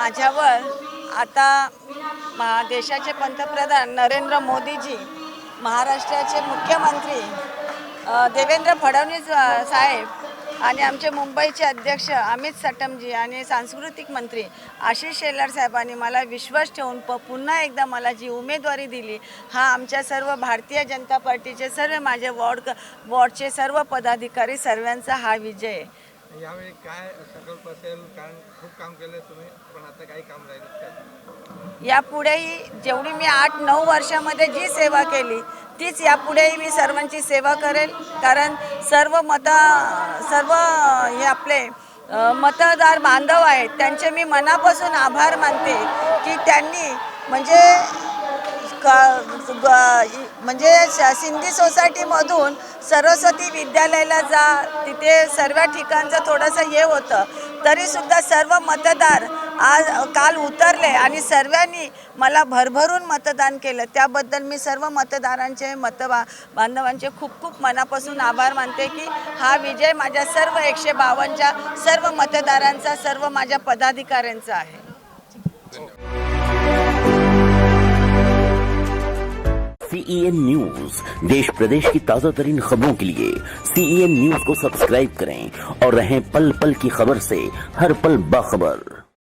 माझ्यावर आता देशाचे पंतप्रधान नरेंद्र मोदीजी, महाराष्ट्राचे मुख्यमंत्री देवेंद्र फडणवीस साहेब आणि आमचे मुंबईचे अध्यक्ष अमित सटमजी आणि सांस्कृतिक मंत्री आशिष शेलार साहेबांनी मला विश्वास ठेवून पुन्हा एकदा मला जी उमेदवारी दिली, हा आमच्या सर्व भारतीय जनता पार्टीचे सर्व माझे वॉर्डचे सर्व पदाधिकारी सर्वांचा हा विजय आहे. यावेळी काय संकल्प असेल? कारण खूप काम केलं तुम्ही, पण आता काही काम राहिलं? यापुढेही जेवढी मी 8-9 वर्षामध्ये जी सेवा केली तीच यापुढेही मी सर्वांची सेवा करेल. कारण सर्व हे आपले मतदार बांधव आहेत, त्यांचे मी मनापासून आभार मानते की त्यांनी म्हणजे सिंधी सोसायटीमधून सरस्वती विद्यालयाला जा, तिथे सर्व ठिकाणचं थोडंसं हे होतं, तरीसुद्धा सर्व मतदार आज काल उतरले आणि सर्वांनी मला भरभरून मतदान केलं. त्याबद्दल मी सर्व मतदारांचे बांधवांचे खूप खूप मनापासून आभार मानते की हा विजय माझ्या सर्व 152च्या सर्व मतदारांचा, सर्व माझ्या पदाधिकाऱ्यांचा आहे. CEN न्यूज, देश प्रदेश की ताज़ा तरीन खबरों के लिए CEN न्यूज को सब्सक्राइब करें और रहें पल पल की खबर से हर पल बाखबर.